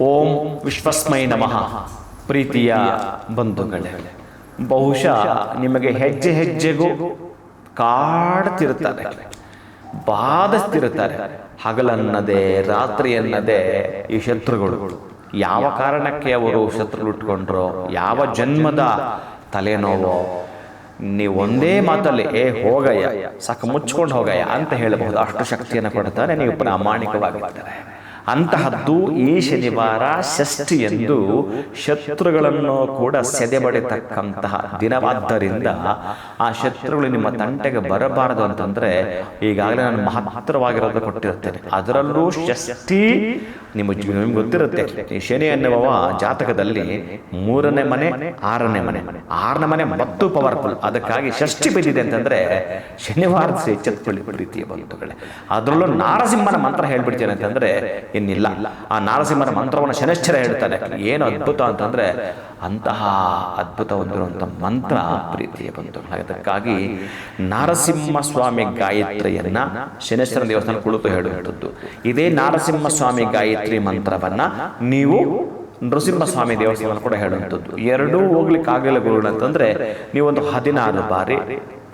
ಓಂ ವಿಶ್ವಸ್ಮೈ ನಮಃ. ಪ್ರೀತಿಯ ಬಂಧುಗಳೇ, ಬಹುಶಃ ನಿಮಗೆ ಹೆಜ್ಜೆ ಹೆಜ್ಜೆಗೂ ಕಾಡ್ತಿರ್ತಾರೆ, ಬಾಧಿಸ್ತಿರ್ತಾರೆ. ಹಗಲನ್ನದೇ ರಾತ್ರಿ ಎನ್ನದೇ ಈ ಶತ್ರುಗಳು ಯಾವ ಕಾರಣಕ್ಕೆ ಅವರು ಶತ್ರುಗಳು ಇಟ್ಕೊಂಡ್ರೋ, ಯಾವ ಜನ್ಮದ ತಲೆನೋವೋ, ನೀವು ಒಂದೇ ಮಾತಲ್ಲಿ ಹೋಗಯ್ಯ, ಸಾಕು ಮುಚ್ಕೊಂಡು ಹೋಗಯ್ಯ ಅಂತ ಹೇಳಬಹುದು. ಅಷ್ಟು ಶಕ್ತಿಯನ್ನು ಕೊಡ್ತಾನೆ ನೀವು ಪ್ರಾಮಾಣಿಕವಾಗಿರ್ತಾರೆ. ಅಂತಹದ್ದು ಈ ಶನಿವಾರ ಷಷ್ಠಿ ಎಂದು ಶತ್ರುಗಳನ್ನು ಕೂಡ ಸೆದೆಬಡಿತಕ್ಕಂತಹ ದಿನವಾದ್ದರಿಂದ ಆ ಶತ್ರುಗಳು ನಿಮ್ಮ ತಂಟೆಗೆ ಬರಬಾರದು ಅಂತಂದರೆ ಈಗಾಗಲೇ ನಾನು ಮಹತ್ತರವಾಗಿರೋದು ಕೊಟ್ಟಿರ್ತೇನೆ. ಅದರಲ್ಲೂ ಷಷ್ಠಿ ನಿಮಗೆ ಗೊತ್ತಿರುತ್ತೆ, ಈ ಶನಿ ಎನ್ನುವ ಜಾತಕದಲ್ಲಿ 3ನೇ ಮನೆ 6ನೇ ಮನೆ 6ನೇ ಮನೆ ಮತ್ತು ಪವರ್ಫುಲ್. ಅದಕ್ಕಾಗಿ ಷಷ್ಠಿ ಬಿದ್ದಿದೆ ಅಂತಂದರೆ ಶನಿವಾರದ ಎಚ್ಚೆತ್ತುಕೊಳ್ಳಿ ಪ್ರೀತಿಯ ಬಂಧುಗಳೇ. ಅದರಲ್ಲೂ ನಾರಸಿಂಹನ ಮಂತ್ರ ಹೇಳ್ಬಿಡ್ತೇನೆ ಅಂತಂದರೆ ಇನ್ನಿಲ್ಲ. ಆ ನಾರಸಿಂಹನ ಮಂತ್ರವನ್ನು ಶನಿಶ್ಚರ ಹೇಳ್ತಾನೆ. ಏನು ಅದ್ಭುತ ಅಂತಂದ್ರೆ ಅಂತಹ ಅದ್ಭುತ ಹೊಂದಿರುವಂಥ ಮಂತ್ರ ಪ್ರೀತಿಯ ಬಂಧುಗಳು. ಅದಕ್ಕಾಗಿ ನಾರಸಿಂಹ ಸ್ವಾಮಿ ಗಾಯತ್ರಿಯನ್ನ ಶನಿಶ್ಚರ ದೇವಸ್ಥಾನ ಕುಳಿತು ಹೇಳುವಂಥದ್ದು. ಇದೇ ನಾರಸಿಂಹ ಸ್ವಾಮಿ ಗಾಯತ್ರಿ ಮಂತ್ರವನ್ನ ನೀವು ನೃಸಿಂಹಸ್ವಾಮಿ ದೇವಸ್ಥಾನ ಕೂಡ ಹೇಳುವಂಥದ್ದು. ಎರಡೂ ಹೋಗ್ಲಿಕ್ಕೆ ಆಗಲಿಲ್ಲ ಗುರುಗಳು ಅಂತಂದ್ರೆ ನೀವೊಂದು 16 ಬಾರಿ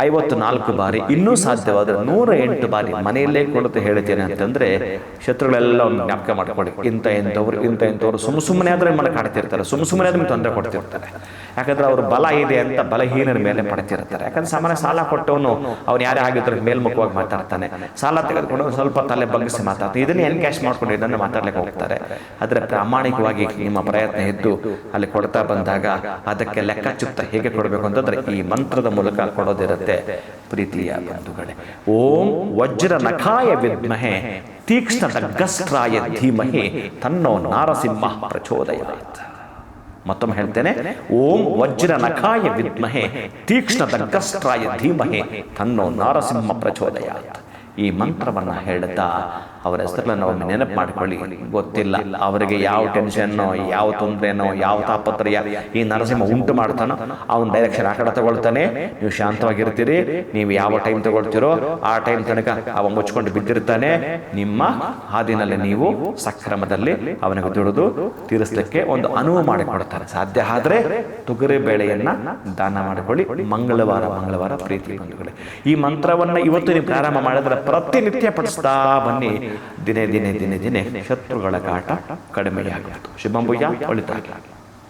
54 ಬಾರಿ, ಇನ್ನೂ ಸಾಧ್ಯವಾದರೆ 108 ಬಾರಿ ಮನೆಯಲ್ಲೇ ಕುಳಿತು ಹೇಳ್ತೇನೆ ಅಂತಂದ್ರೆ ಶತ್ರುಗಳೆಲ್ಲ ಒಂದು ಜ್ಞಾಪಕ ಮಾಡ್ಕೊಳ್ಳಿ. ಇಂಥವ್ರು ಸುಮ್ಮನೆ ಆದ್ರೆ ನಿಮ್ಮನ್ನು ಕಾಡ್ತಿರ್ತಾರೆ, ಸುಮ್ಮನೆ ಆದ್ರೆ ನಿಮ್ಗೆ ತೊಂದರೆ ಕೊಡ್ತಿರ್ತಾರೆ. ಯಾಕಂದ್ರೆ ಅವ್ರ ಬಲ ಇದೆ ಅಂತ ಬಲಹೀನರ ಮೇಲೆ ಪಡ್ತಿರ್ತಾರೆ. ಯಾಕಂದ್ರೆ ಸಾಮಾನ್ಯ ಸಾಲ ಕೊಟ್ಟವನು ಅವ್ನು ಯಾರೇ ಆಗಿದ್ರೆ ಮೇಲ್ಮುಖವಾಗಿ ಮಾತಾಡ್ತಾನೆ, ಸಾಲ ತೆಗೆದುಕೊಂಡು ಸ್ವಲ್ಪ ತಲೆ ಬಗ್ಗಿಸಿ ಮಾತಾಡ್ತಾನೆ. ಇದನ್ನೇ ಎನ್ಕ್ಯಾಶ್ ಮಾಡ್ಕೊಂಡು ಇದನ್ನು ಮಾತಾಡ್ಲಿಕ್ಕೆ ಹೋಗ್ತಾರೆ. ಆದರೆ ಪ್ರಾಮಾಣಿಕವಾಗಿ ನಿಮ್ಮ ಪ್ರಯತ್ನ ಇದ್ದು ಅಲ್ಲಿ ಕೊಡ್ತಾ ಬಂದಾಗ ಅದಕ್ಕೆ ಲೆಕ್ಕಚುತ್ತ ಹೇಗೆ ಕೊಡಬೇಕು ಅಂತಂದ್ರೆ ಈ ಮಂತ್ರದ ಮೂಲಕ ಕೊಡೋದಿರುತ್ತೆ ಪ್ರೀತಿಯ ಬಂಧುಗಳೇ. ಓಂ ವಜ್ರ ನಖಾಯ ವಿದ್ಮಹೆ ತೀಕ್ಷ್ಣ ಖಡ್ಗಸ್ತ್ರಾಯ ಧೀಮಹಿ ತನ್ನೋ ನಾರಸಿಂಹ ಪ್ರಚೋದಯಾತ್. ಮತ್ತೊಮ್ಮೆ ಹೇಳ್ತೇನೆ, ಓಂ ವಜ್ರ ನಖಾಯ ವಿದ್ಮಹೆ ತೀಕ್ಷ್ಣ ಖಡ್ಗಸ್ತ್ರಾಯ ಧೀಮಹಿ ತನ್ನೋ ನಾರಸಿಂಹ ಪ್ರಚೋದಯಾತ್. ಈ ಮಂತ್ರವನ್ನು ಹೇಳ್ತಾ ಅವರ ಹೆಸರುಗಳನ್ನು ಒಮ್ಮೆ ನೆನಪು ಮಾಡಿಕೊಳ್ಳಿ. ಗೊತ್ತಿಲ್ಲ ಅವರಿಗೆ ಯಾವ ಟೆನ್ಷನ್ನೋ, ಯಾವ ತೊಂದರೆನೋ, ಯಾವ ತಾಪತ್ರಯ ಈ ನರಸಿಂಹ ಉಂಟು ಮಾಡ್ತಾನೋ ಅವನ ಡೈರೆಕ್ಷನ್ ಆ ಕಡೆ ತಗೊಳ್ತಾನೆ. ನೀವು ಶಾಂತವಾಗಿರ್ತೀರಿ. ನೀವು ಯಾವ ಟೈಮ್ ತಗೊಳ್ತೀರೋ ಆ ಟೈಮ್ ತನಕ ಅವ ಮುಚ್ಕೊಂಡು ಬಿದ್ದಿರ್ತಾನೆ. ನಿಮ್ಮ ಹಾದಿನಲ್ಲಿ ನೀವು ಸಕ್ರಮದಲ್ಲಿ ಅವನಿಗೆ ದುಡಿದು ತೀರಿಸಲಿಕ್ಕೆ ಒಂದು ಅನುವು ಮಾಡಿಕೊಡ್ತಾರೆ. ಸಾಧ್ಯ ಆದರೆ ತೊಗರಿ ಬೇಳೆಯನ್ನ ದಾನ ಮಾಡಿಕೊಳ್ಳಿ. ಮಂಗಳವಾರ ಪ್ರೀತಿ ಬಂಧುಗಳೇ, ಈ ಮಂತ್ರವನ್ನ ಇವತ್ತು ನೀವು ಪ್ರಾರಂಭ ಮಾಡಿದ್ರೆ ಪ್ರತಿನಿತ್ಯ ಪಡಿಸ್ತಾ ಬನ್ನಿ. ದಿನೇ ಶತ್ರುಗಳ ಕಾಟ ಕಡಿಮೆಯಾಗುವುದು. ಶುಭಂಭುಜ, ಒಳಿತಾಗಲಿ.